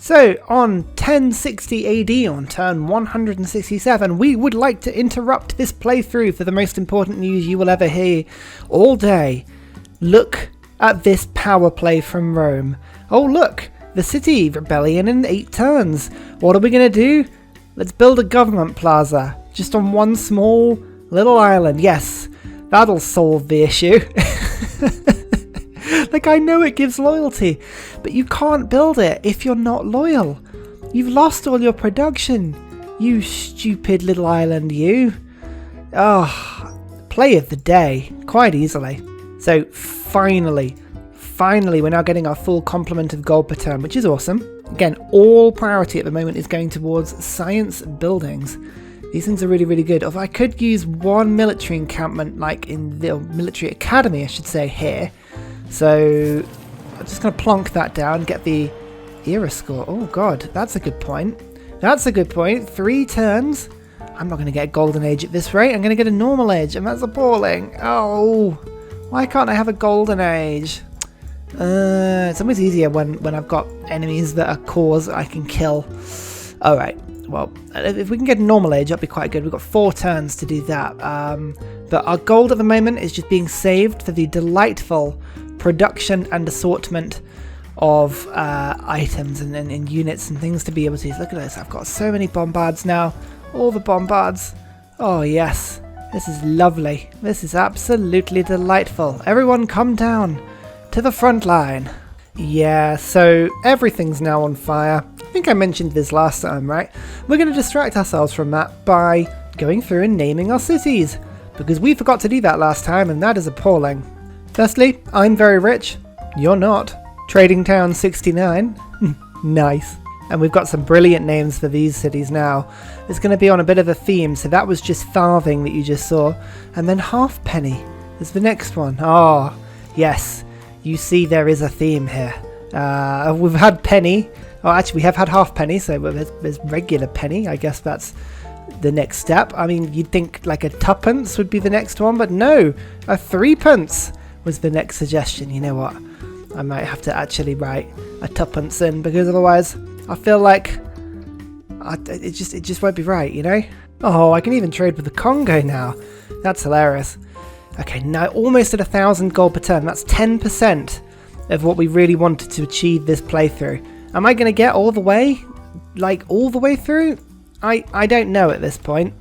So, on 1060 AD, on turn 167, we would like to interrupt this playthrough for the most important news you will ever hear all day. Look at this power play from Rome. Oh look, the city rebellion in 8 turns. What are we going to do? Let's build a government plaza, just on one small little island. Yes, that'll solve the issue. Like, I know it gives loyalty, but you can't build it if you're not loyal. You've lost all your production, you stupid little island, you. Oh, play of the day, quite easily. So finally, we're now getting our full complement of gold per turn, which is awesome. Again, all priority at the moment is going towards science buildings. These things are really, really good. If I could use one military encampment, like in the military academy, I should say, here. So I'm just going to plonk that down, get the era score. Oh god, that's a good point. That's a good point. 3 turns. I'm not going to get a golden age at this rate. I'm going to get a normal age, and that's appalling. Oh, why can't I have a golden age? It's always easier when I've got enemies that are cores I can kill. Alright, well, if we can get a normal age, that'd be quite good. We've got 4 turns to do that. But our gold at the moment is just being saved for the delightful production and assortment of items and units and things to be able to use. Look at this, I've got so many bombards now. All the bombards. Oh yes, this is lovely. This is absolutely delightful. Everyone come down to the front line. Yeah, so everything's now on fire. I think I mentioned this last time, right? We're going to distract ourselves from that by going through and naming our cities, because we forgot to do that last time, and that is appalling. Firstly, I'm very rich. You're not. Trading Town 69. Nice. And we've got some brilliant names for these cities now. It's going to be on a bit of a theme, so that was just farthing that you just saw. And then Halfpenny is the next one. Oh, yes. You see there is a theme here. We've had penny. Oh, actually, we have had halfpenny, so there's regular penny. I guess that's the next step. I mean, you'd think like a tuppence would be the next one, but no. A 3p was the next suggestion. You know what? I might have to actually write a tuppence in, because otherwise I feel like it just won't be right, you know? Oh, I can even trade with the Congo now. That's hilarious. Okay, now almost at 1,000 gold per turn. That's 10% of what we really wanted to achieve this playthrough. Am I going to get all the way? Like, all the way through? I don't know at this point.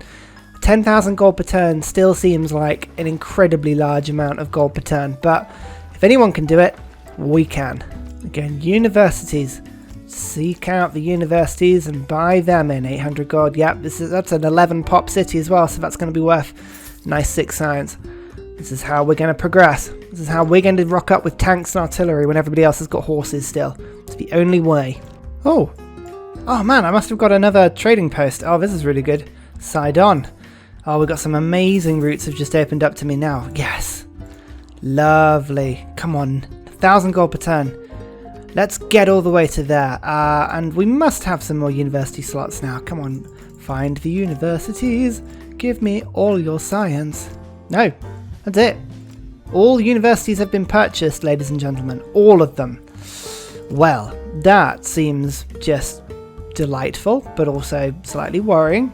10,000 gold per turn still seems like an incredibly large amount of gold per turn. But if anyone can do it, we can. Again, universities. Seek out the universities and buy them in 800 gold. Yep, that's an 11 pop city as well, so that's going to be worth nice 6 science. This is how we're going to progress. This is how we're going to rock up with tanks and artillery when everybody else has got horses still. It's the only way. Oh man, I must have got another trading post. Oh, this is really good. Sidon. Oh, we've got some amazing routes have just opened up to me now. Yes. Lovely. Come on. 1,000 gold per turn. Let's get all the way to there. And we must have some more university slots now. Come on. Find the universities. Give me all your science. No. That's it. All universities have been purchased, ladies and gentlemen. All of them. Well, that seems just delightful, but also slightly worrying.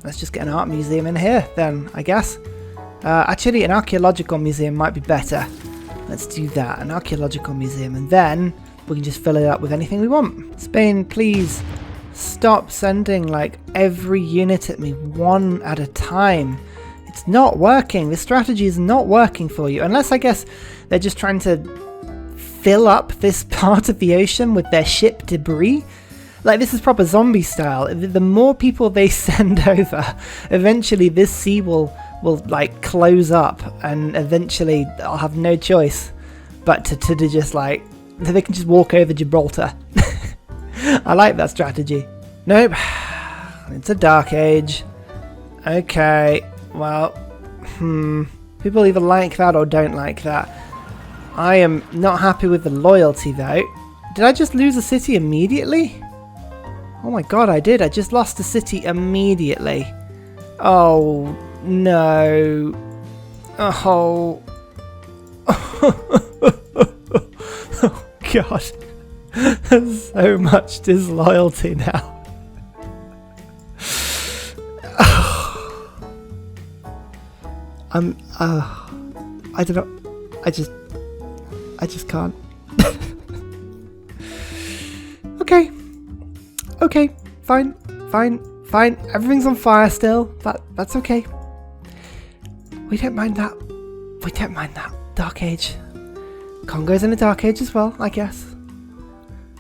Let's just get an art museum in here then, I guess. Actually, an archaeological museum might be better. Let's do that. An archaeological museum, and then we can just fill it up with anything we want. Spain, please stop sending like every unit at me one at a time. It's not working. This strategy is not working for you. Unless, I guess, they're just trying to fill up this part of the ocean with their ship debris. Like, this is proper zombie style. The more people they send over, eventually this sea will like close up, and eventually I'll have no choice but to just like, they can just walk over Gibraltar. I like that strategy. Nope. It's a dark age. Okay. Well, people either like that or don't like that. I am not happy with the loyalty though. Did I just lose a city immediately? Oh my god, I did. I just lost a city immediately. Oh no. Oh. Oh god. There's so much disloyalty now. I don't know. I just can't. Okay. Okay. Fine. Everything's on fire still. That's okay. We don't mind that. We don't mind that. Dark Age. Congo's in a Dark Age as well, I guess.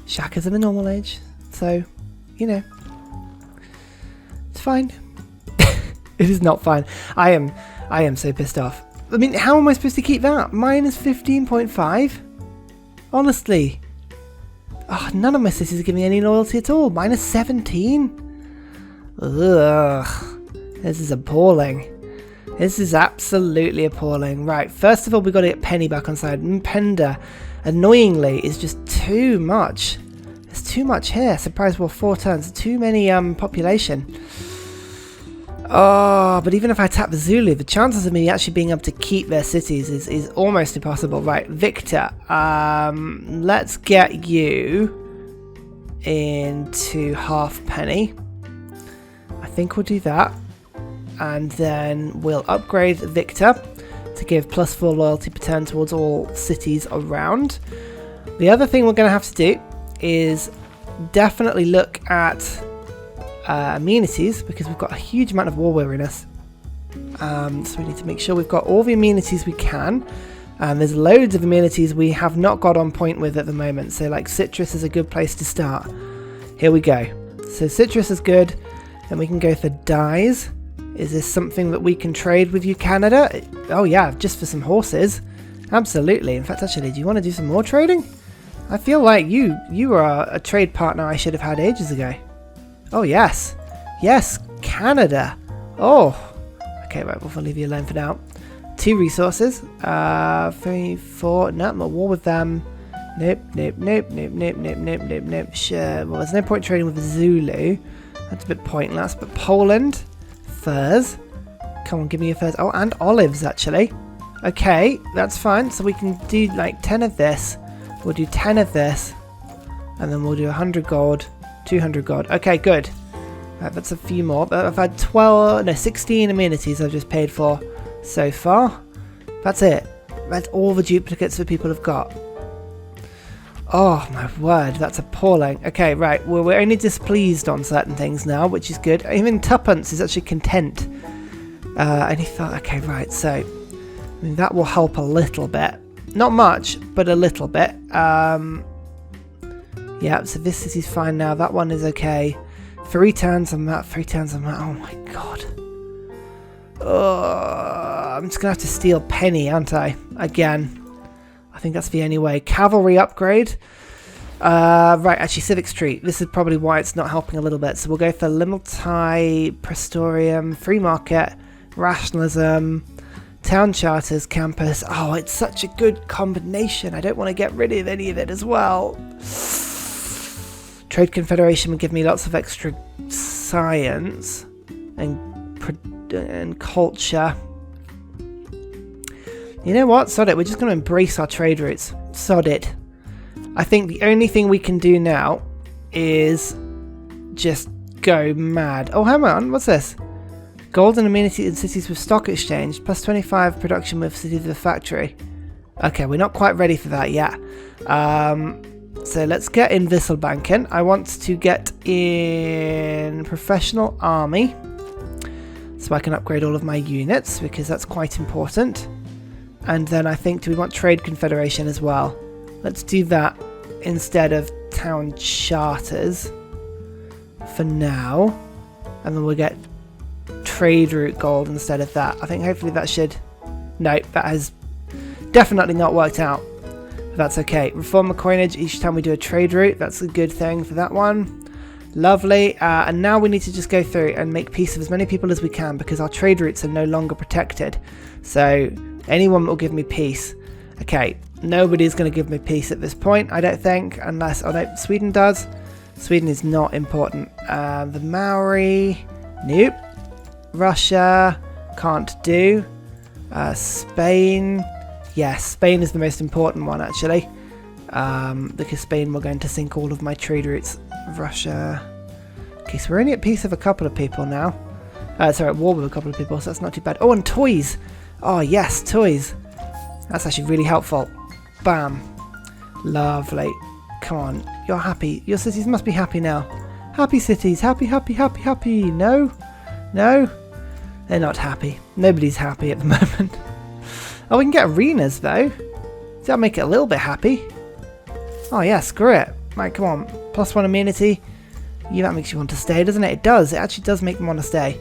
Shaka's in a normal age. So, you know. It's fine. It is not fine. I am so pissed off. I mean, how am I supposed to keep that? Minus 15.5? Honestly. Oh, none of my cities are giving me any loyalty at all. Minus 17? Ugh. This is appalling. This is absolutely appalling. Right, first of all, we've got to get Penny back on side. Mpenda, annoyingly, is just too much. There's too much here. Surprise war 4 turns. Too many population. Oh, but even if I tap the Zulu, the chances of me actually being able to keep their cities is almost impossible. Right, Victor, let's get you into halfpenny. I think we'll do that. And then we'll upgrade Victor to give +4 loyalty per turn towards all cities around. The other thing we're going to have to do is definitely look at amenities, because we've got a huge amount of war weariness. So we need to make sure we've got all the amenities we can. There's loads of amenities we have not got on point with at the moment. So like citrus is a good place to start. Here we go. So citrus is good. Then we can go for dyes. Is this something that we can trade with you, Canada? Oh yeah, just for some horses. Absolutely. In fact, actually, do you want to do some more trading? I feel like you are a trade partner I should have had ages ago. Oh, yes. Yes, Canada. Oh. Okay, right, we'll leave you alone for now. 2 resources. 3, 4. No, I'm at war with them. Nope. Sure. Well, there's no point trading with the Zulu. That's a bit pointless. But Poland. Furs. Come on, give me your furs. Oh, and olives, actually. Okay, that's fine. So we can do like 10 of this. We'll do 10 of this. And then we'll do 100 gold. 200 gold. Okay, good. Right, that's a few more. But I've had 16 amenities I've just paid for so far. That's it. That's all the duplicates that people have got. Oh my word, that's appalling. Okay, right. Well, we're only displeased on certain things now, which is good. Even Tuppence is actually content. And he thought, okay, right. So, I mean, that will help a little bit. Not much, but a little bit. Yeah, so this city's fine now. That one is okay. 3 turns on that. 3 turns on that. Oh my god. I'm just going to have to steal Penny, aren't I? Again. I think that's the only way. Cavalry upgrade. Right, actually, Civic Street. This is probably why it's not helping a little bit. So we'll go for Limultai, Prestorium, Free Market, Rationalism, Town Charters, Campus. Oh, it's such a good combination. I don't want to get rid of any of it as well. Trade Confederation would give me lots of extra science and culture. You know what? Sod it. We're just going to embrace our trade routes. Sod it. I think the only thing we can do now is just go mad. Oh, hang on. What's this? Golden amenity in cities with stock exchange. Plus 25 production with cities with a factory. Okay, we're not quite ready for that yet. So let's get in Wisselbanken. I want to get in Professional Army. So I can upgrade all of my units, because that's quite important. And then I think, do we want Trade Confederation as well? Let's do that instead of Town Charters for now. And then we'll get Trade Route Gold instead of that. I think hopefully that should... No, that has definitely not worked out. But that's okay. Reform the coinage each time we do a trade route. That's a good thing for that one. Lovely. And now we need to just go through and make peace with as many people as we can, because our trade routes are no longer protected. So... anyone will give me peace. Okay, nobody's going to give me peace at this point, I don't think, unless... oh no, Sweden does. Sweden is not important. The Maori... nope. Russia... can't do. Spain... yes, Spain is the most important one, actually. Because Spain were going to sink all of my trade routes. Russia. Okay, so we're only at peace with a couple of people now. Sorry, at war with a couple of people, so that's not too bad. Oh, and toys! Oh, yes, toys. That's actually really helpful. Bam. Lovely. Come on, you're happy. Your cities must be happy now. Happy cities. Happy, happy, happy, happy. No? No? They're not happy. Nobody's happy at the moment. Oh, we can get arenas, though. That'll make it a little bit happy. Oh, yeah, screw it. Right, come on. +1 immunity. Yeah, that makes you want to stay, doesn't it? It does. It actually does make them want to stay.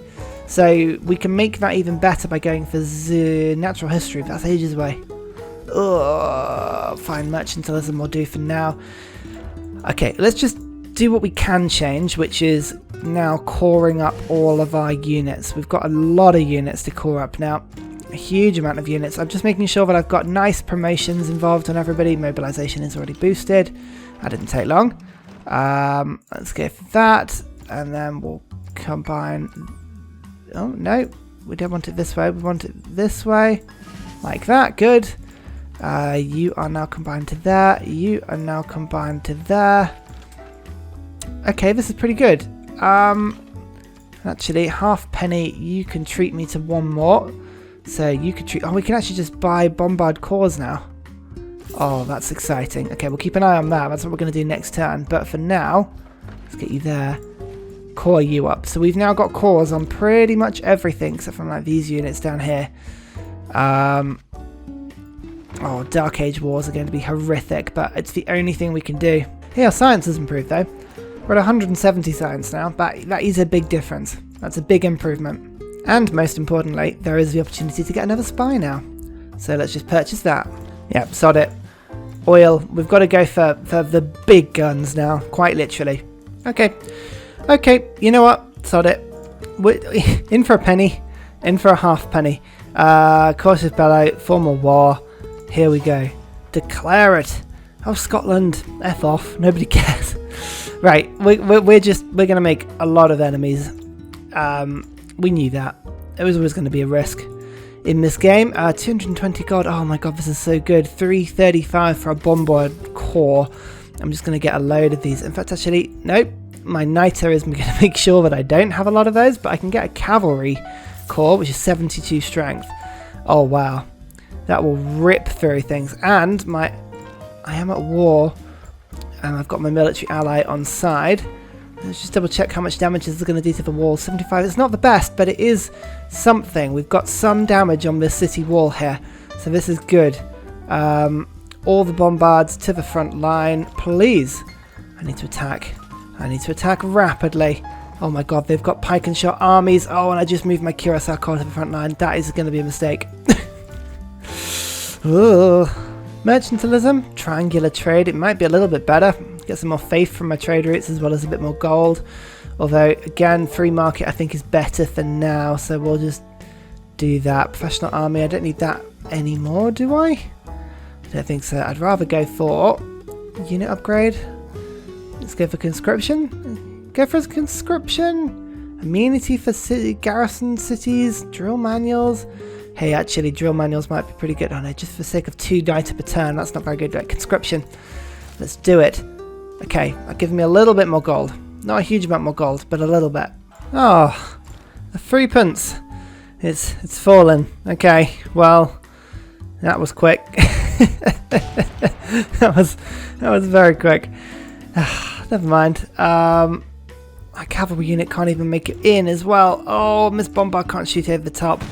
So we can make that even better by going for the natural history. That's ages away. Ugh, fine, mercantilism will do for now. Okay, let's just do what we can change, which is now coring up all of our units. We've got a lot of units to core up now. A huge amount of units. I'm just making sure that I've got nice promotions involved on everybody. Mobilization is already boosted. That didn't take long. Let's go for that, and then we'll combine. Oh no, we don't want it this way. We want it this way, like that. Good. You are now combined to there. You are now combined to there. Okay, this is pretty good. Actually, halfpenny. You can treat me to one more. So you could treat. Oh, we can actually just buy bombard cores now. Oh, that's exciting. Okay, we'll keep an eye on that. That's what we're going to do next turn. But for now, let's get you there. Core you up. So we've now got cores on pretty much everything except from like these units down here. Oh, Dark Age wars are going to be horrific, but it's the only thing we can do. Hey, our science has improved though. We're at 170 science now. That is a big difference. That's a big improvement. And most importantly, there is the opportunity to get another spy now. So let's just purchase that. Yep, sod it. Oil. We've got to go for the big guns now, quite literally. Okay. Okay, you know what? Sod it. We're in for a penny. In for a halfpenny. Cautious bellow. Formal war. Here we go. Declare it. Oh, Scotland. F off. Nobody cares. Right. We're going to make a lot of enemies. We knew that. It was always going to be a risk in this game. 220 gold. Oh my god, this is so good. 335 for a bombard core. I'm just going to get a load of these. In fact, actually, nope. My niter is going to make sure that I don't have a lot of those, but I can get a cavalry core, which is 72 strength. Oh wow. That will rip through things. And I am at war, and I've got my military ally on side. Let's just double check how much damage this is going to do to the wall. 75. It's not the best, but it is something. We've got some damage on this city wall here, so this is good. All the bombards to the front line, please. I need to attack. I need to attack rapidly. Oh my god, they've got pike and shot armies. Oh, and I just moved my Curacao corps to the front line. That is going to be a mistake. Ooh. Mercantilism, triangular trade. It might be a little bit better. Get some more faith from my trade routes as well as a bit more gold. Although, again, free market I think is better for now. So we'll just do that. Professional army, I don't need that anymore, do I? I don't think so. I'd rather go for unit upgrade. Let's go for conscription. Go for conscription. Immunity for garrison cities. Drill manuals. Hey, actually, drill manuals might be pretty good. Oh no, just for the sake of 2 niter per turn. That's not very good. Right, conscription. Let's do it. Okay, that gives me a little bit more gold. Not a huge amount more gold, but a little bit. Oh, the 3p. It's fallen. Okay, well, that was quick. that was very quick. Never mind. My cavalry unit can't even make it in as well. Oh, Miss Bombard can't shoot over the top.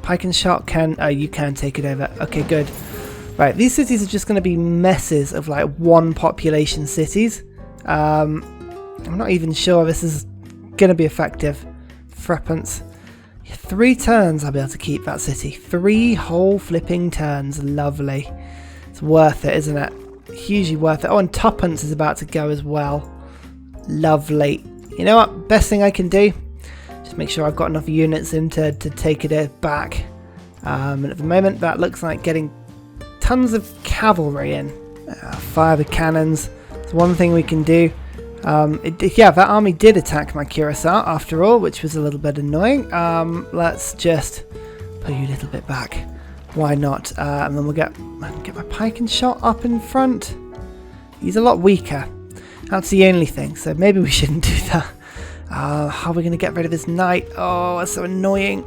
Pike and shot can. Oh, you can take it over. Okay, good. Right, these cities are just going to be messes of like 1 population cities. I'm not even sure this is going to be effective. Threepence. 3 turns I'll be able to keep that city. 3 whole flipping turns. Lovely. It's worth it, isn't it? Hugely worth it. Oh, and tuppence is about to go as well. Lovely. You know what? Best thing I can do? Just make sure I've got enough units in to take it back. And at the moment that looks like getting tons of cavalry in. Fire the cannons. It's one thing we can do. Yeah, that army did attack my Curacao after all, which was a little bit annoying. Let's just pull you a little bit back. Why not? And then we'll get my pike and shot up in front. He's a lot weaker. That's the only thing, so maybe we shouldn't do that. How are we going to get rid of this knight? Oh, that's so annoying.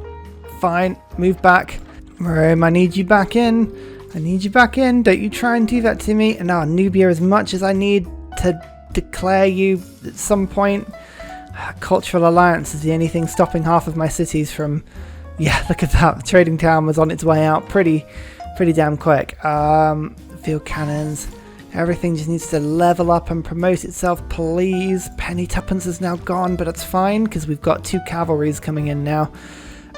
Fine, move back. Rome, I need you back in. I need you back in. Don't you try and do that to me. And Nubia, as much as I need to declare you at some point, cultural alliance is the only thing stopping half of my cities from... Yeah, look at that. The trading town was on its way out pretty damn quick. Field cannons. Everything just needs to level up and promote itself, please. Penny Tuppence is now gone, but that's fine because we've got 2 cavalries coming in now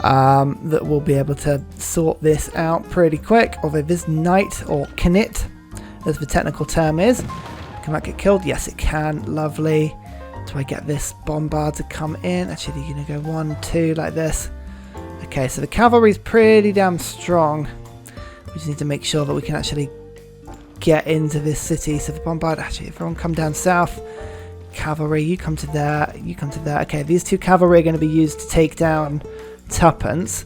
that will be able to sort this out pretty quick. Although this knight, or knit, as the technical term is, can that get killed? Yes, it can. Lovely. Do I get this bombard to come in? Actually, you're going to go 1, 2 like this. Okay, so the cavalry's pretty damn strong. We just need to make sure that we can actually get into this city. So the bombard, actually, everyone come down south. Cavalry, you come to there, you come to there. Okay, these 2 cavalry are going to be used to take down Tuppence.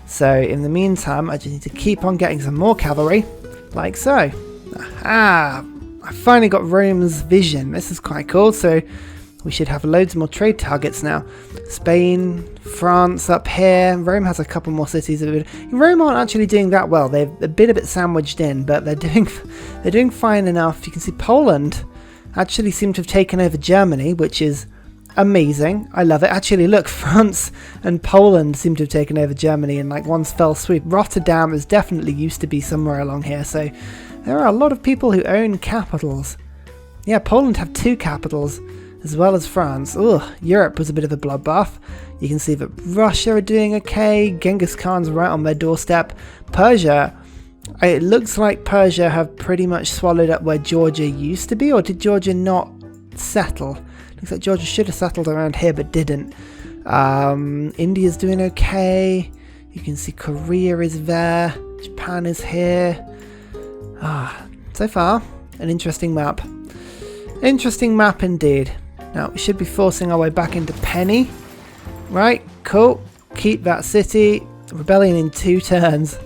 So in the meantime, I just need to keep on getting some more cavalry, like so. Aha! I finally got Rome's vision. This is quite cool. So we should have loads more trade targets now. Spain, France up here. Rome has a couple more cities. Rome aren't actually doing that well. They've been a bit sandwiched in, but they're doing fine enough. You can see Poland actually seem to have taken over Germany, which is amazing. I love it. Actually, look, France and Poland seem to have taken over Germany in like one fell swoop. Rotterdam is definitely used to be somewhere along here. So there are a lot of people who own capitals. Yeah, Poland have 2 capitals, as well as France. Ugh, Europe was a bit of a bloodbath. You can see that Russia are doing okay. Genghis Khan's right on their doorstep. Persia, it looks like Persia have pretty much swallowed up where Georgia used to be, or did Georgia not settle? Looks like Georgia should have settled around here but didn't. India's doing okay. You can see Korea is there. Japan is here. So far, an interesting map. Interesting map indeed. Now, we should be forcing our way back into Penny. Right, cool. Keep that city. Rebellion in 2 turns.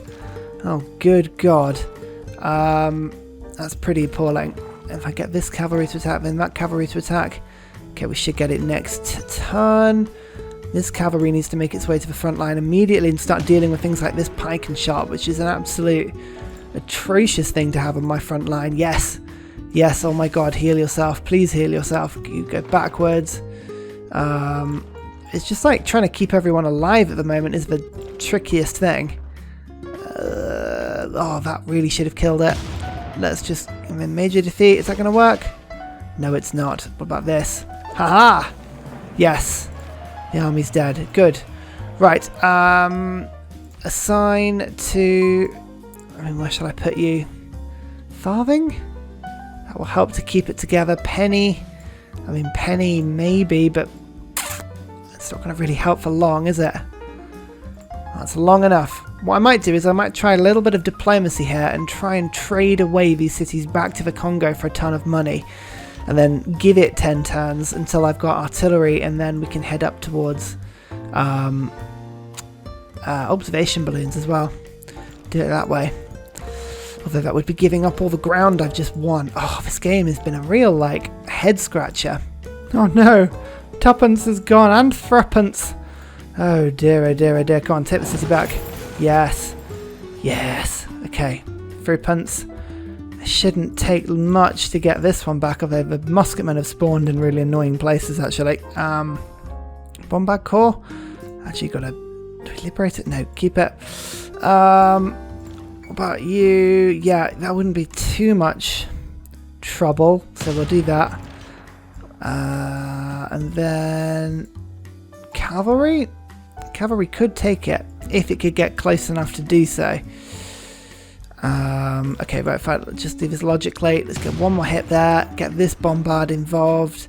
Oh, good God. That's pretty appalling. If I get this cavalry to attack, then that cavalry to attack. Okay, we should get it next turn. This cavalry needs to make its way to the front line immediately and start dealing with things like this pike and sharp, which is an absolute atrocious thing to have on my front line. Yes. Yes, oh my God, heal yourself. Please heal yourself. You go backwards. It's just like trying to keep everyone alive at the moment is the trickiest thing. Oh, that really should have killed it. Let's just... major defeat. Is that going to work? No, it's not. What about this? Haha! Yes. The army's dead. Good. Right. Assign to... where shall I put you? Farthing? That will help to keep it together. Penny. Penny maybe, but it's not going to really help for long, is it? That's long enough. What I might do is I might try a little bit of diplomacy here and try and trade away these cities back to the Congo for a ton of money. And then give it 10 turns until I've got artillery, and then we can head up towards observation balloons as well. Do it that way. Although that would be giving up all the ground I've just won. Oh, this game has been a real, head scratcher. Oh no, Tuppence is gone, and threepence. Oh dear, oh dear, oh dear. Come on, take the city back. Yes. Yes. Okay. Threepence. It shouldn't take much to get this one back, although the musketmen have spawned in really annoying places, actually. Bombard Corps. Actually, got to... Do we liberate it? No, keep it. What about you? Yeah, that wouldn't be too much trouble, so we'll do that. And then cavalry? Cavalry could take it if it could get close enough to do so. Okay, right, if I just do this logically, let's get one more hit there, get this bombard involved.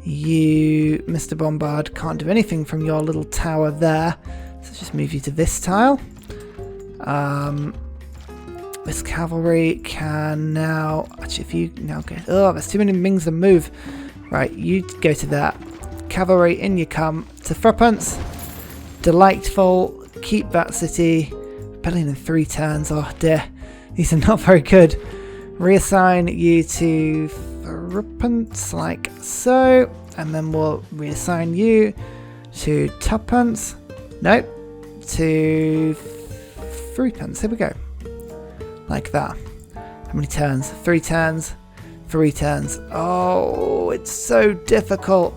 You, Mr. Bombard, can't do anything from your little tower there, so just move you to this tile. This cavalry can now... Actually, if you now go... Oh, there's too many things to move. Right, you go to that. Cavalry, in you come. To threepence. Delightful. Keep that city. Rebellion in 3 turns. Oh, dear. These are not very good. Reassign you to 3 like so, and then we'll reassign you to 2 nope, to 3. Here we go, like that. How many turns? 3 turns, 3 turns. Oh, it's so difficult.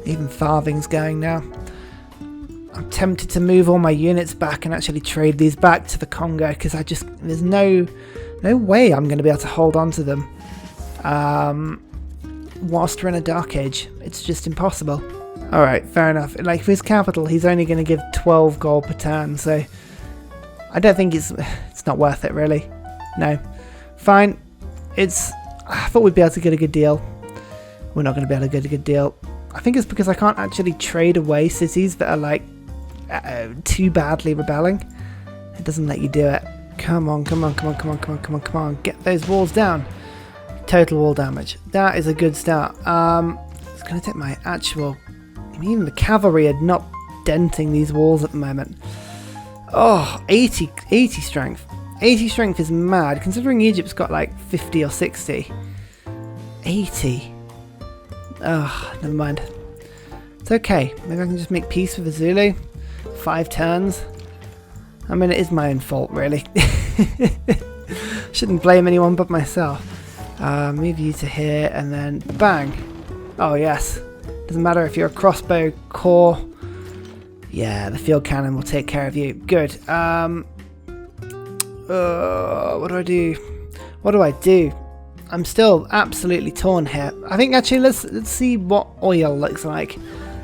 Even farthing's going now. I'm tempted to move all my units back and actually trade these back to the Congo, because there's no way I'm going to be able to hold on to them whilst we're in a dark age. It's just impossible. Alright, fair enough. Like, for his capital, he's only going to give 12 gold per turn, so I don't think it's not worth it, really. No. Fine. I thought we'd be able to get a good deal. We're not going to be able to get a good deal. I think it's because I can't actually trade away cities that are like too badly rebelling. It doesn't let you do it. Come on, come on, come on, come on, come on, come on, come on. Get those walls down. Total wall damage. That is a good start. It's going to take my actual... even the cavalry are not denting these walls at the moment. Oh, 80 strength. 80 strength is mad, considering Egypt's got like 50 or 60. 80. Oh, never mind. It's okay. Maybe I can just make peace with the Zulu. 5 turns. I mean, it is my own fault, really. Shouldn't blame anyone but myself. Move you to here, and then bang. Oh, yes. Doesn't matter if you're a crossbow core. Yeah, the field cannon will take care of you. Good. What do I do? What do I do? I'm still absolutely torn here. I think actually let's see what oil looks like.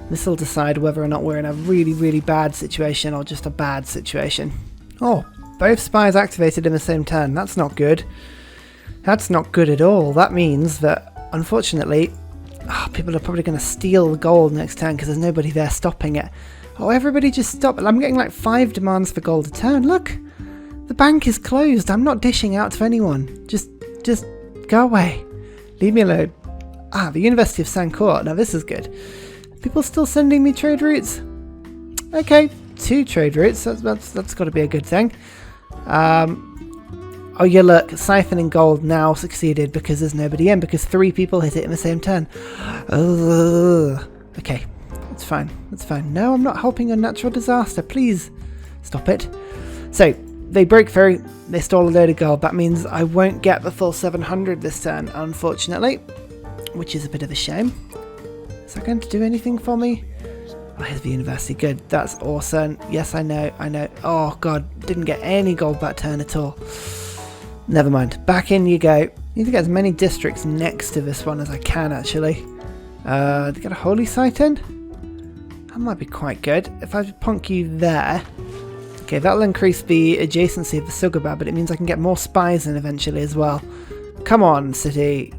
This will decide whether or not we're in a really, really bad situation or just a bad situation. Oh, both spies activated in the same turn. That's not good. That's not good at all. That means that, unfortunately, people are probably going to steal the gold next turn because there's nobody there stopping it. Oh, everybody just stop. I'm getting like 5 demands for gold a turn. Look, the bank is closed. I'm not dishing out to anyone. Just go away. Leave me alone. The University of Sancourt. Now this is good. People still sending me trade routes? Okay, 2 trade routes. That's got to be a good thing. Oh yeah, look, siphoning gold now succeeded because there's nobody in, because 3 people hit it in the same turn. Okay, it's fine. It's fine. No, I'm not helping a natural disaster. Please stop it. So they broke through. They stole a load of gold. That means I won't get the full 700 this turn, unfortunately, which is a bit of a shame. Is that going to do anything for me? Oh, here's the university. Good. That's awesome. Yes, I know. Oh, God. Didn't get any gold that turn at all. Never mind. Back in you go. Need to get as many districts next to this one as I can, actually. To get a holy site in? That might be quite good. If I punk you there... Okay, that'll increase the adjacency of the Sugaba, but it means I can get more spies in eventually as well. Come on, city.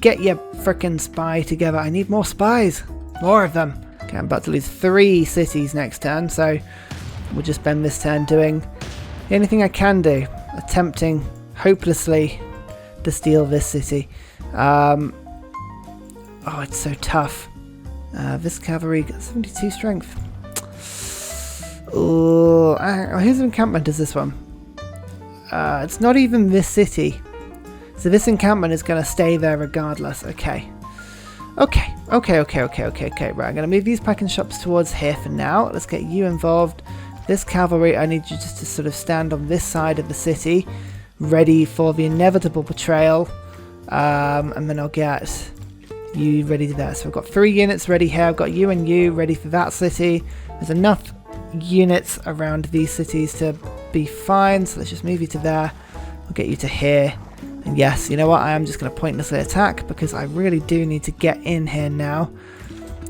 Get your frickin' spy together. I need more spies. More of them. Okay, I'm about to lose 3 cities next turn, so we'll just spend this turn doing anything I can do. Attempting, hopelessly, to steal this city. Oh, it's so tough. This cavalry got 72 strength. Oh, whose encampment is this one? It's not even this city. So this encampment is going to stay there regardless. Okay. Right, I'm going to move these packing shops towards here for now. Let's get you involved. This cavalry, I need you just to sort of stand on this side of the city, ready for the inevitable betrayal. And then I'll get you ready to that. So I've got 3 units ready here. I've got you and you ready for that city. There's enough units around these cities to be fine, so let's just move you to there. I'll get you to here, and yes, you know what, I am just going to pointlessly attack because I really do need to get in here now.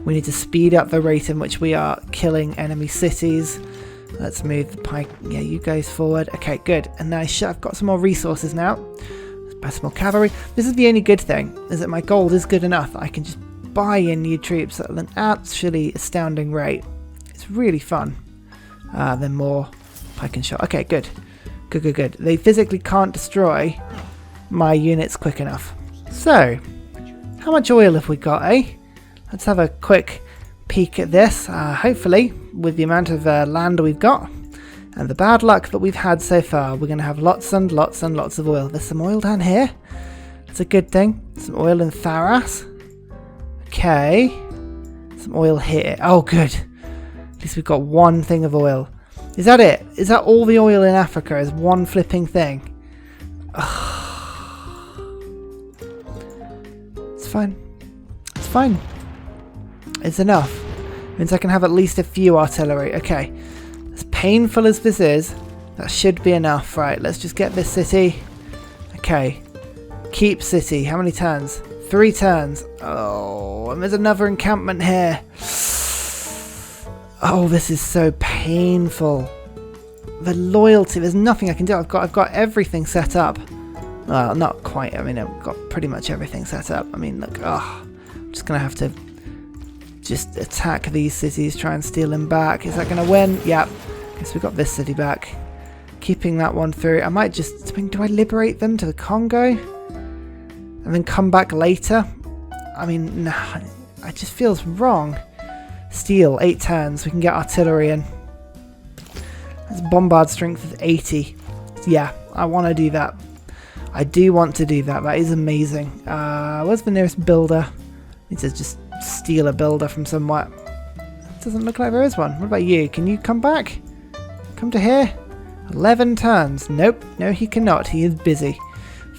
We need to speed up the rate in which we are killing enemy cities. Let's move the pike. Yeah, you guys forward. Okay, good. And nice. I've got some more resources now. Let's buy some more cavalry. This is the only good thing, is that my gold is good enough. I can just buy in new troops at an actually astounding rate. It's really fun. Then more pike and shot. Okay, good. Good. They physically can't destroy my units quick enough. So, how much oil have we got, eh? Let's have a quick peek at this. Hopefully, with the amount of land we've got, And the bad luck that we've had so far, we're going to have lots and lots and lots of oil. There's some oil down here. That's a good thing. Some oil in Tharas. Okay. Some oil here. Oh, good. At least we've got one thing of oil. Is that it? Is that all the oil in Africa? Is one flipping thing? It's fine. It's fine. It's enough. Means I can have at least a few artillery. Okay. As painful as this is, that should be enough. Right, let's just get this city. Okay. Keep city. How many turns? 3 turns. Oh, and there's another encampment here. Oh, this is so painful. The loyalty, there's nothing I can do. I've got everything set up. Well, not quite. I mean, I've got pretty much everything set up. I mean, look, I'm just going to have to just attack these cities, try and steal them back. Is that going to win? Yep. Guess we got this city back. Keeping that one through. I might just, I mean, do I liberate them to the Congo? And then come back later? I mean, nah, it just feels wrong. Steel, 8 turns. We can get artillery in. That's bombard strength of 80. Yeah, I want to do that. I do want to do that. That is amazing. Where's the nearest builder? Need to just steal a builder from somewhere. Doesn't look like there is one. What about you? Can you come back? Come to here? 11 turns. Nope. No, he cannot. He is busy.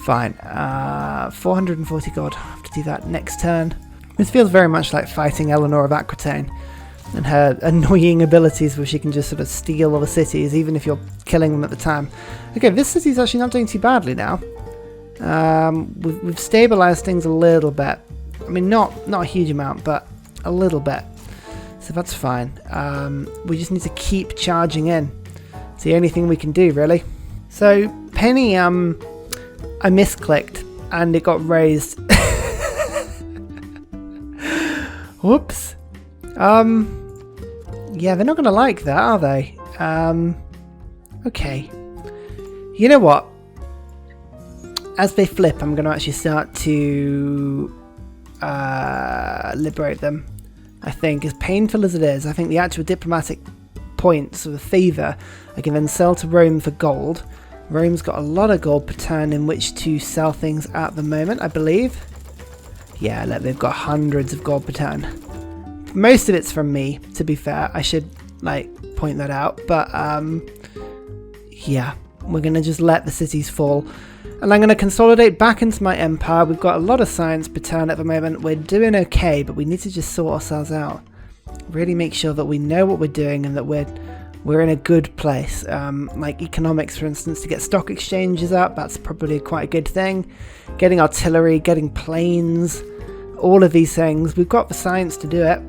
Fine. 440 gold. I have to do that next turn. This feels very much like fighting Eleanor of Aquitaine and her annoying abilities where she can just sort of steal all the cities even if you're killing them at the time. Okay, this city's actually not doing too badly now. We've stabilized things a little bit. I mean, not a huge amount, but a little bit. So that's fine. We just need to keep charging in. It's the only thing we can do, really. So, Penny, I misclicked and it got raised. Whoops. Yeah, they're not going to like that, are they? Okay. You know what? As they flip, I'm going to actually start to liberate them. I think, as painful as it is, I think the actual diplomatic points of the favour I can then sell to Rome for gold. Rome's got a lot of gold per turn in which to sell things at the moment, I believe. Yeah, look, they've got hundreds of gold per turn. Most of it's from me, to be fair. I should, like, point that out. But, yeah, we're going to just let the cities fall. And I'm going to consolidate back into my empire. We've got a lot of science per turn at the moment. We're doing okay, but we need to just sort ourselves out. Really make sure that we know what we're doing and that we're in a good place. Like economics, for instance, to get stock exchanges up, that's probably quite a good thing. Getting artillery, getting planes, all of these things. We've got the science to do it.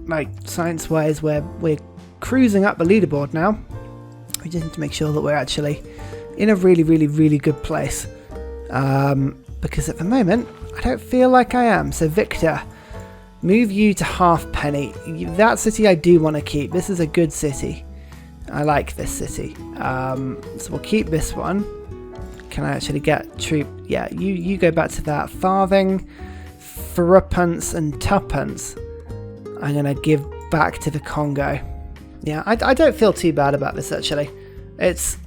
Like, science-wise, we're cruising up the leaderboard now. We just need to make sure that we're actually in a really, really, really good place. Because at the moment, I don't feel like I am. So, Victor, move you to Halfpenny. That city I do want to keep. This is a good city. I like this city. So we'll keep this one. Can I actually get troop? Yeah, you go back to that. Farthing, threepence and tuppence I'm going to give back to the Congo. Yeah, I don't feel too bad about this, actually. It's,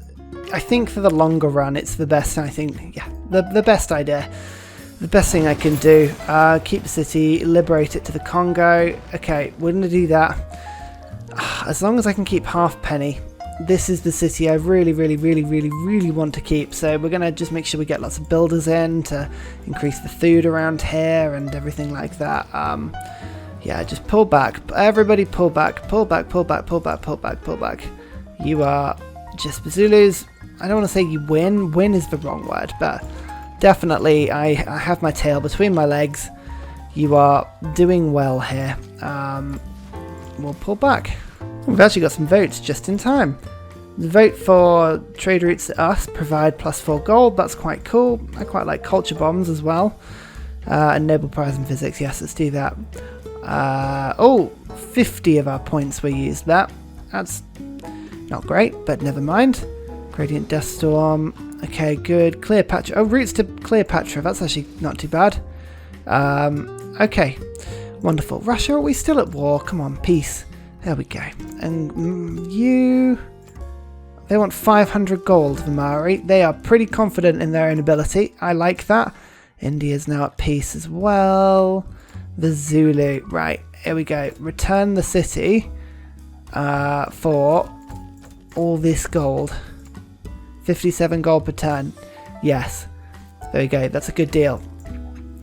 I think for the longer run, it's the best, I think, yeah, the best idea. The best thing I can do. Keep the city, liberate it to the Congo. Okay, we're going to do that. As long as I can keep Halfpenny, this is the city I really, really, really, really, really want to keep. So we're going to just make sure we get lots of builders in to increase the food around here and everything like that. Yeah, just pull back. Everybody pull back. Pull back, pull back, pull back, pull back, pull back. You are just the Zulus. I don't want to say you win. Win is the wrong word, but definitely I have my tail between my legs. You are doing well here. We'll pull back. We've actually got some votes just in time. The vote for trade routes to us provide +4 gold. That's quite cool. I quite like culture bombs as well. And Nobel Prize in Physics. Yes, let's do that. 50 of our points were used. That's not great, but never mind. Gradient Dust Storm. Okay, good. Cleopatra. Oh, routes to Cleopatra. That's actually not too bad. Okay. Wonderful. Russia, are we still at war? Come on, peace. There we go. And you... They want 500 gold, the Maori. They are pretty confident in their own ability. I like that. India's now at peace as well. The Zulu. Right, here we go. Return the city for all this gold. 57 gold per turn. Yes. There we go. That's a good deal.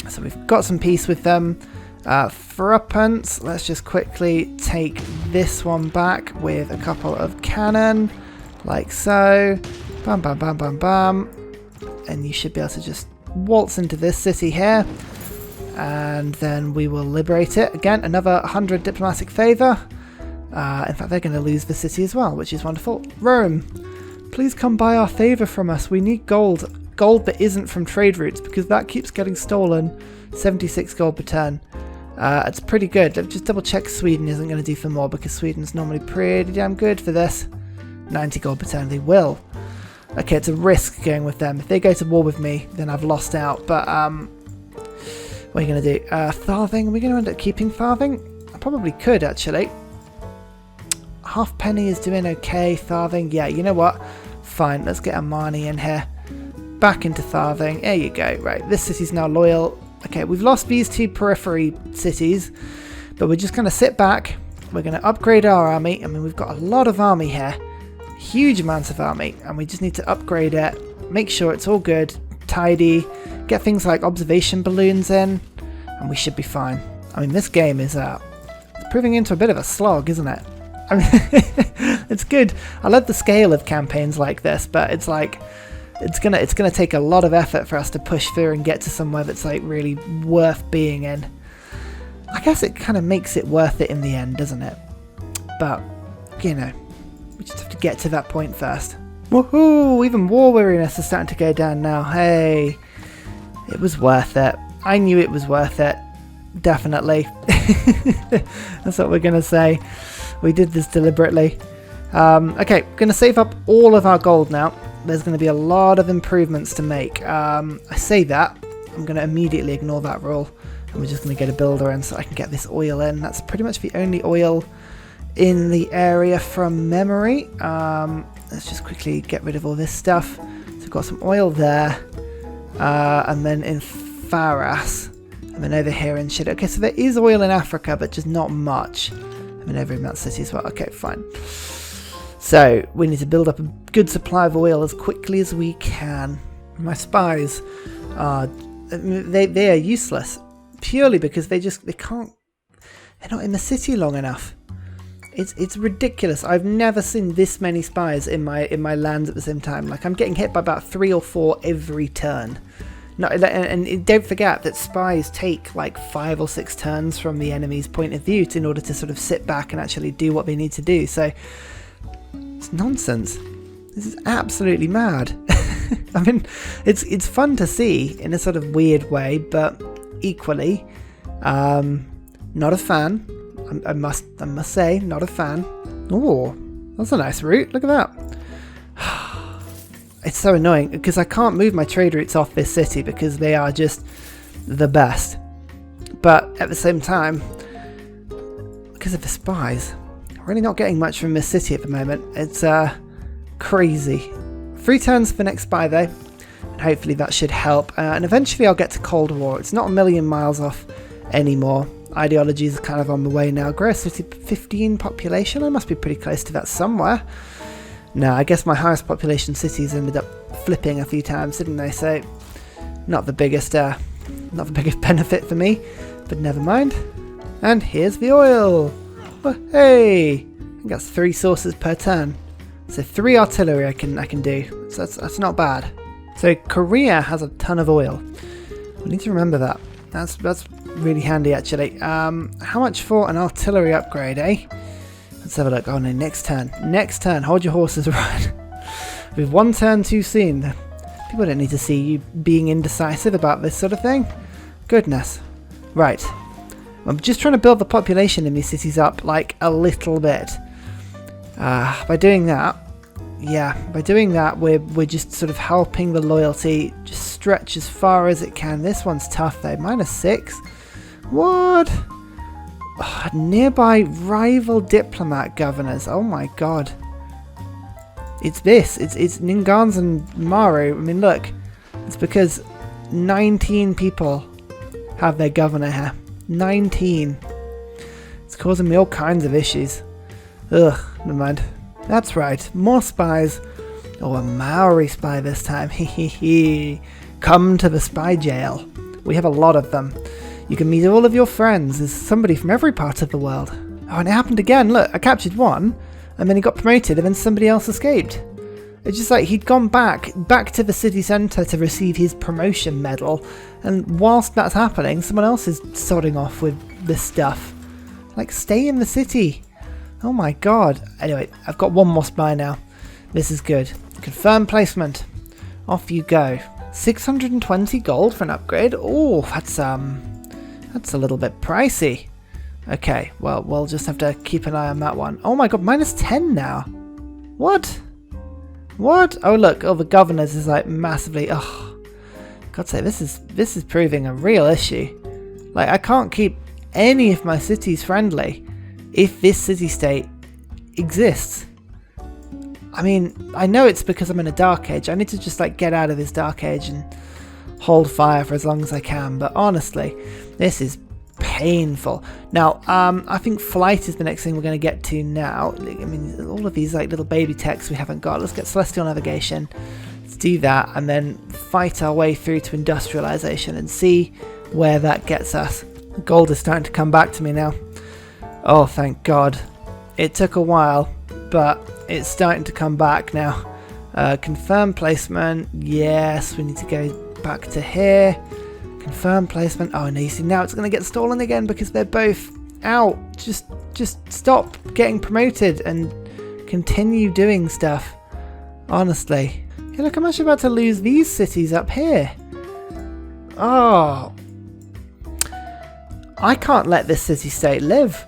So we've got some peace with them. Threepence. Let's just quickly take this one back with a couple of cannon. Like so. Bam, bam, bam, bam, bam. And you should be able to just waltz into this city here. And then we will liberate it. Again, another 100 diplomatic favour. In fact, they're going to lose the city as well, which is wonderful. Rome, please come buy our favour from us. We need gold. Gold that isn't from trade routes, because that keeps getting stolen. 76 gold per turn. It's pretty good. Let's just double check Sweden isn't going to do for more, because Sweden's normally pretty damn good for this. 90 gold per turn, they will. Okay, it's a risk going with them. If they go to war with me, then I've lost out. But, what are you going to do? Farthing, are we going to end up keeping Farthing? I probably could, actually. Halfpenny is doing okay. Farthing, yeah, you know what? Fine, let's get Armani in here. Back into Farthing. There you go. Right, this city's now loyal. Okay, we've lost these two periphery cities, but we're just going to sit back. We're going to upgrade our army. I mean, we've got a lot of army here. Huge amounts of army, and we just need to upgrade it. Make sure it's all good, tidy. Get things like observation balloons in, and we should be fine. I mean, this game is proving into a bit of a slog, isn't it? I mean, it's good. I love the scale of campaigns like this, but it's like it's gonna take a lot of effort for us to push through and get to somewhere that's like really worth being in. I guess it kind of makes it worth it in the end, doesn't it? But you know, we just have to get to that point first. Woohoo! Even war weariness is starting to go down now. Hey, it was worth it. I knew it was worth it. Definitely. That's what we're gonna say. We did this deliberately. Okay, we're going to save up all of our gold now. There's going to be a lot of improvements to make. I say that. I'm going to immediately ignore that rule. And we're just going to get a builder in so I can get this oil in. That's pretty much the only oil in the area from memory. Let's just quickly get rid of all this stuff. So we've got some oil there. And then in Faras. And then over here in Shid. Okay, so there is oil in Africa, but just not much. And over in Mount City as well. Okay, fine. So we need to build up a good supply of oil as quickly as we can. My spies are they are useless purely because they can't. They're not in the city long enough. It's ridiculous. I've never seen this many spies in my lands at the same time. Like I'm getting hit by about 3 or 4 every turn. No, and don't forget that spies take like 5 or 6 turns from the enemy's point of view in order to sort of sit back and actually do what they need to do. So it's nonsense. This is absolutely mad. I mean, it's fun to see in a sort of weird way, but equally, not a fan. I must say, not a fan. Oh, that's a nice route. Look at that. It's so annoying because I can't move my trade routes off this city because they are just the best. But at the same time, because of the spies, I'm really not getting much from this city at the moment. It's crazy. 3 turns for next spy though, and hopefully that should help. And eventually I'll get to Cold War. It's not a million miles off anymore. Ideologies are kind of on the way now. Gross city 15 population. I must be pretty close to that somewhere. No, I guess my highest population cities ended up flipping a few times, didn't they? So, not the biggest benefit for me, but never mind. And here's the oil. Oh, hey, I think that's 3 sources per turn. So 3 artillery I can do. So that's not bad. So Korea has a ton of oil. We need to remember that. That's really handy actually. How much for an artillery upgrade, eh? Let's have a look. Oh no, next turn. Next turn. Hold your horses, right? With 1 turn too soon. People don't need to see you being indecisive about this sort of thing. Goodness. Right. I'm just trying to build the population in these cities up like a little bit. By doing that, we're just sort of helping the loyalty just stretch as far as it can. This one's tough though. -6. What? Nearby rival diplomat governors. Oh my god. It's this. It's Ningans and Maru. I mean, look. It's because 19 people have their governor here. 19. It's causing me all kinds of issues. Ugh, never mind. That's right. More spies. Oh, a Maori spy this time. Hehehe. Come to the spy jail. We have a lot of them. You can meet all of your friends. There's somebody from every part of the world. Oh, and it happened again. Look, I captured one, and then he got promoted, and then somebody else escaped. It's just like he'd gone back to the city centre to receive his promotion medal, and whilst that's happening, someone else is sodding off with this stuff. Like, stay in the city. Oh my god. Anyway, I've got one more spy now. This is good. Confirm placement. Off you go. 620 gold for an upgrade. Oh, that's a little bit pricey. Okay, well, we'll just have to keep an eye on that one. Oh my god, -10 now. What? What? Oh look, oh the governors is like massively. Oh, God's sake, this is proving a real issue. Like, I can't keep any of my cities friendly if this city-state exists. I mean, I know it's because I'm in a dark age. I need to just like get out of this dark age and hold fire for as long as I can. But honestly, this is painful. Now, I think flight is the next thing we're going to get to now. I mean, all of these like little baby techs we haven't got. Let's get celestial navigation. Let's do that and then fight our way through to industrialization and see where that gets us. The gold is starting to come back to me now. Oh, thank God. It took a while, but it's starting to come back now. Confirm placement. Yes, we need to go back to here. Confirm placement. Oh no, you see now it's going to get stolen again because they're both out. Just stop getting promoted and continue doing stuff. Honestly. Hey, look, I'm actually about to lose these cities up here. Oh. I can't let this city-state live.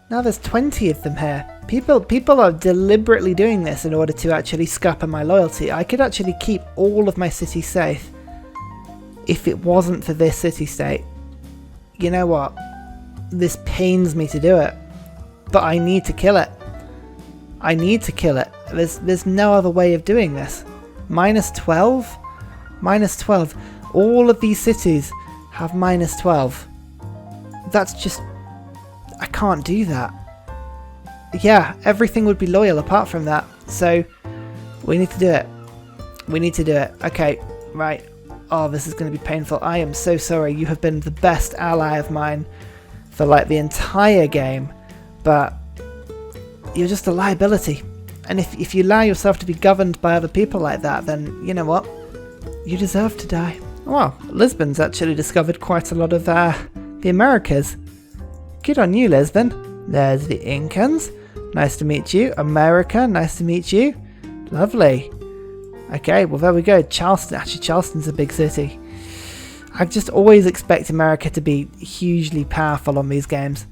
Now there's 20 of them here. People are deliberately doing this in order to actually scupper my loyalty. I could actually keep all of my cities safe if it wasn't for this city-state. You know what? This pains me to do it, but I need to kill it. I need to kill it. There's no other way of doing this. -12? -12. All of these cities have -12. That's just... I can't do that. Yeah, everything would be loyal apart from that. So, we need to do it. We need to do it. Okay, right. Oh, this is going to be painful. I am so sorry. You have been the best ally of mine for like the entire game. But you're just a liability. And if you allow yourself to be governed by other people like that, then you know what? You deserve to die. Well, Lisbon's actually discovered quite a lot of the Americas. Good on you, Lisbon. There's the Incans. Nice to meet you. America, nice to meet you. Lovely. Okay, well there we go. Charleston. Actually, Charleston's a big city. I just always expect America to be hugely powerful on these games.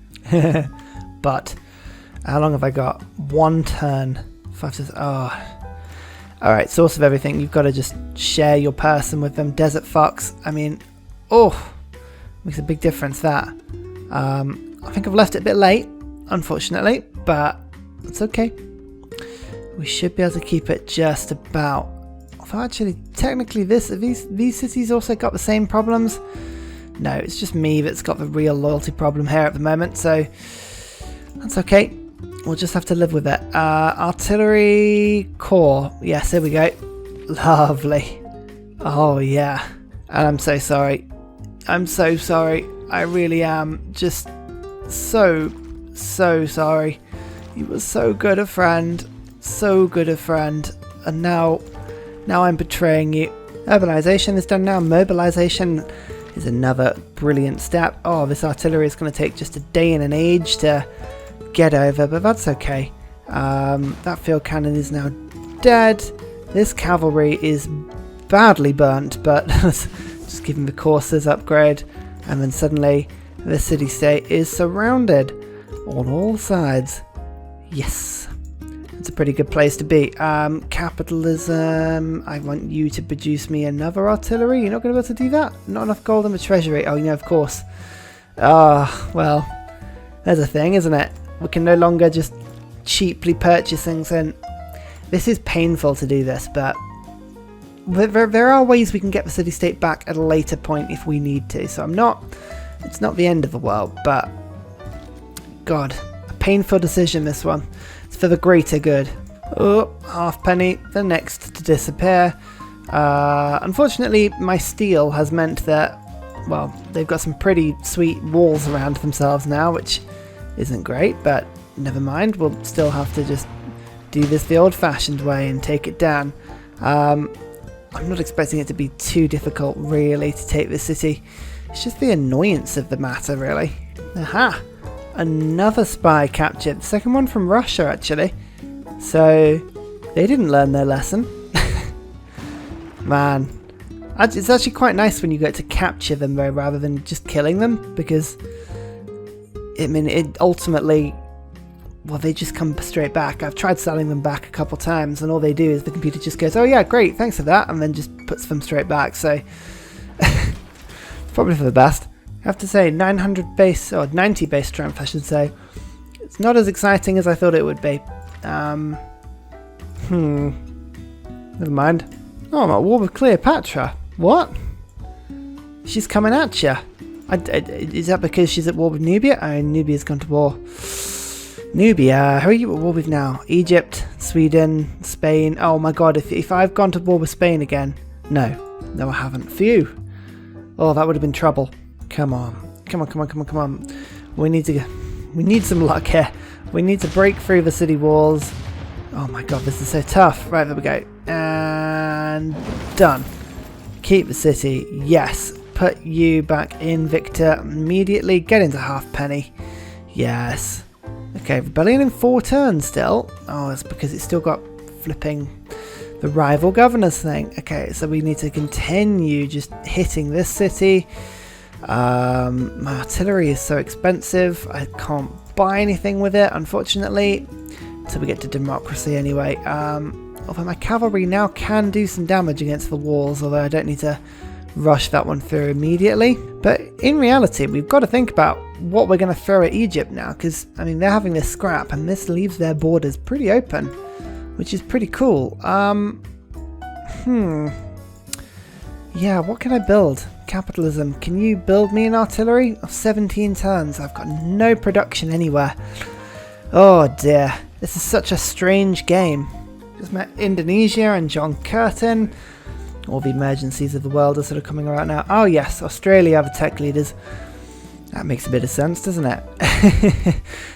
But how long have I got? One turn. 5 to... Oh. Alright, source of everything. You've got to just share your person with them. Desert Fox. I mean, oh, makes a big difference, that. I think I've left it a bit late, unfortunately, but it's okay. We should be able to keep it just about. Although actually, technically, these cities also got the same problems. No, it's just me that's got the real loyalty problem here at the moment, so that's okay. We'll just have to live with it. Artillery core. Yes, here we go. Lovely. Oh, yeah. And I'm so sorry. I'm so sorry. I really am. Just so sorry. You were so good a friend. So good a friend. And now I'm betraying you. Urbanization is done now. Mobilization is another brilliant step. Oh, this artillery is going to take just a day and an age to get over, but that's okay. That field cannon is now dead. This cavalry is badly burnt, but just giving the coursers upgrade, and then suddenly the city-state is surrounded on all sides. Yes, it's a pretty good place to be. Capitalism, I want you to produce me another artillery. You're not going to be able to do that? Not enough gold in the treasury. Oh, yeah, of course. Well, there's a thing, isn't it? We can no longer just cheaply purchase things, and This is painful to do this, but there are ways we can get the city-state back at a later point if we need to. So it's not the end of the world, but God, a painful decision this one. It's for the greater good. Oh, halfpenny, the next to disappear. Unfortunately, my steel has meant that, well, they've got some pretty sweet walls around themselves now, which isn't great, but never mind. We'll still have to just do this the old-fashioned way and take it down. I'm not expecting it to be too difficult, really, to take this city. It's just the annoyance of the matter, really. Aha! Another spy captured. The second one from Russia, actually. So, they didn't learn their lesson. Man. It's actually quite nice when you get to capture them, though, rather than just killing them, because, I mean, it ultimately, well, they just come straight back. I've tried selling them back a couple times, and all they do is the computer just goes, oh yeah, great, thanks for that, and then just puts them straight back, so probably for the best. I have to say, 900 base, or 90 base strength, I should say. It's not as exciting as I thought it would be. Never mind. Oh, I'm at war with Cleopatra. What? She's coming at you. Is that because she's at war with Nubia? Oh, Nubia's gone to war. Nubia, who are you at war with now? Egypt, Sweden, Spain. Oh my god, if I've gone to war with Spain again. No, I haven't. Phew. Oh, that would have been trouble. Come on. We need some luck here. We need to break through the city walls. Oh my god, this is so tough. Right, there we go. And done. Keep the city. Yes. Put you back in, Victor. Immediately. Get into halfpenny. Yes. Okay, rebellion in 4 turns still. Oh, it's because it's still got flipping the rival governors thing. Okay, so we need to continue just hitting this city. My artillery is so expensive. I can't buy anything with it, unfortunately. Until we get to democracy anyway. Although my cavalry now can do some damage against the walls, although I don't need to rush that one through immediately. But in reality, we've got to think about what we're going to throw at Egypt now, because, I mean, they're having this scrap, and this leaves their borders pretty open, which is pretty cool. Yeah, what can I build? Capitalism. Can you build me an artillery? Of 17 turns. I've got no production anywhere. Oh dear. This is such a strange game. Just met Indonesia and John Curtin. All the emergencies of the world are sort of coming around now. Oh yes, Australia are the tech leaders. That makes a bit of sense, doesn't it?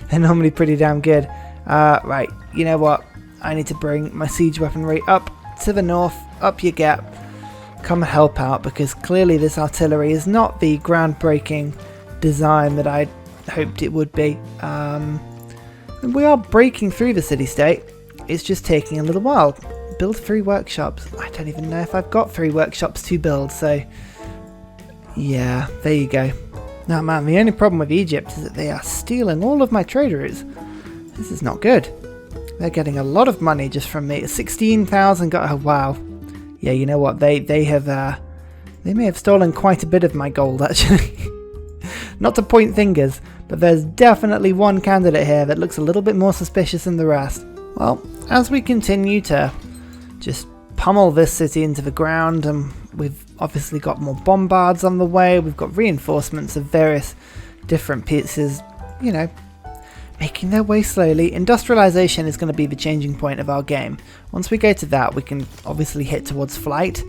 They're normally pretty damn good. Right, you know what? I need to bring my siege weaponry up to the north. Up you get. Come and help out, because clearly this artillery is not the groundbreaking design that I hoped it would be. We are breaking through the city-state. It's just taking a little while. Build 3 workshops. I don't even know if I've got 3 workshops to build, so yeah, there you go. Now man, the only problem with Egypt is that they are stealing all of my trade routes. This is not good. They're getting a lot of money just from me. 16,000 got, oh wow. Yeah, you know what? They may have stolen quite a bit of my gold, actually. Not to point fingers, but there's definitely one candidate here that looks a little bit more suspicious than the rest. Well, as we continue to just pummel this city into the ground, and we've obviously got more bombards on the way, we've got reinforcements of various different pieces, you know, making their way slowly. Industrialization is going to be the changing point of our game. Once we go to that, we can obviously hit towards flight.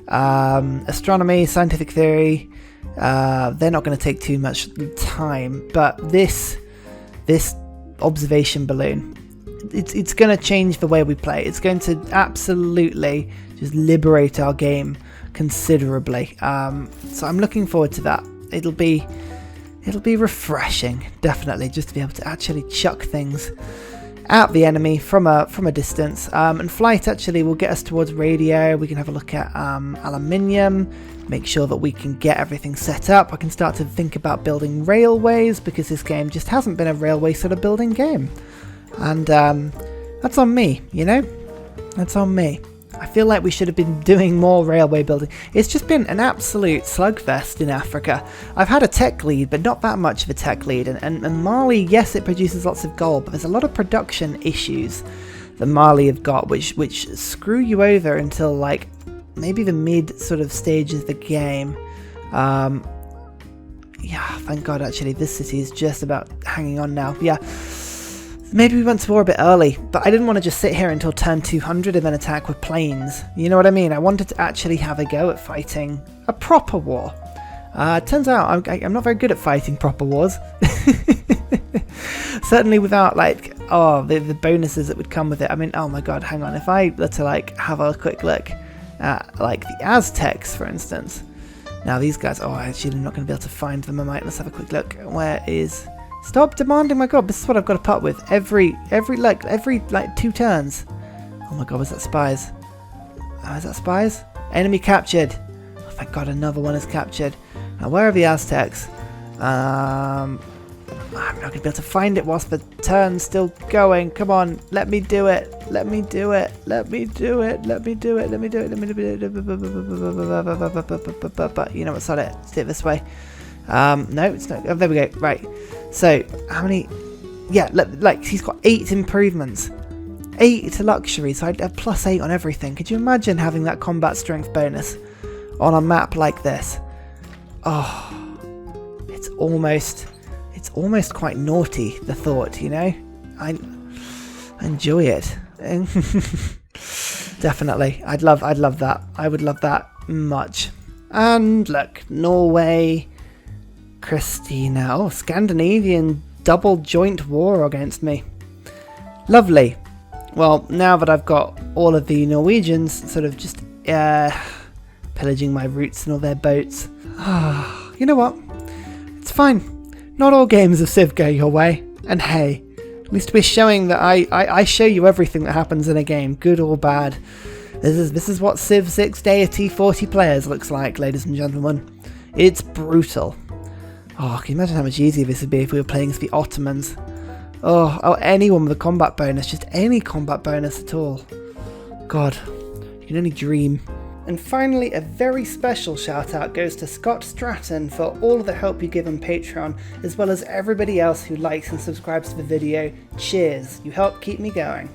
Astronomy, scientific theory, they're not going to take too much time, but this observation balloon, it's going to change the way we play. It's going to absolutely just liberate our game considerably. So I'm looking forward to that. It'll be refreshing, definitely, just to be able to actually chuck things at the enemy from a distance. And flight actually will get us towards radio. We can have a look at aluminium, make sure that we can get everything set up. I can start to think about building railways, because this game just hasn't been a railway sort of building game. And that's on me, you know? That's on me. I feel like we should have been doing more railway building. It's just been an absolute slugfest in Africa. I've had a tech lead, but not that much of a tech lead. And Mali, yes, it produces lots of gold, but there's a lot of production issues Mali have got, which screw you over until like maybe the mid sort of stages of the game. Yeah, thank God actually this city is just about hanging on now. Yeah, maybe we went to war a bit early, but I didn't want to just sit here until turn 200 and then attack with planes. You know what I mean? I wanted to actually have a go at fighting a proper war. Turns out I'm not very good at fighting proper wars. Certainly without like, the bonuses that would come with it. I mean, oh my God, hang on. If I were to like have a quick look at like the Aztecs, for instance. Now these guys, actually I'm not going to be able to find them. Let's have a quick look. Where is... Stop demanding, my God, this is what I've got to put up with every 2 turns. Oh my God, was that spies? Is that spies? Enemy captured. Oh, thank God, another one is captured. Now, where are the Aztecs? I'm not going to be able to find it whilst the turn's still going. Come on, let me do it. Let me do it. Let me do it. Let me do it. Let me do it. Let me do it. You know what? Sod it. Let's do it this way. No, it's not. Oh, there we go. Right. So, how many? Yeah, like he's got 8 improvements. 8 to luxury. So I'd have +8 on everything. Could you imagine having that combat strength bonus on a map like this? Oh, it's almost quite naughty, the thought, you know? I enjoy it. Definitely. I'd love that. I would love that much. And look, Norway, Christina. Oh, Scandinavian double joint war against me. Lovely. Well, now that I've got all of the Norwegians sort of just pillaging my routes and all their boats. You know what? It's fine. Not all games of Civ go your way. And hey, at least we're showing that I show you everything that happens in a game, good or bad. This is what Civ 6 Deity 40 players looks like, ladies and gentlemen. It's brutal. Oh, can you imagine how much easier this would be if we were playing as the Ottomans? Oh, anyone with a combat bonus, just any combat bonus at all. God, you can only dream. And finally, a very special shout out goes to Scott Stratton for all of the help you give on Patreon, as well as everybody else who likes and subscribes to the video. Cheers, you help keep me going.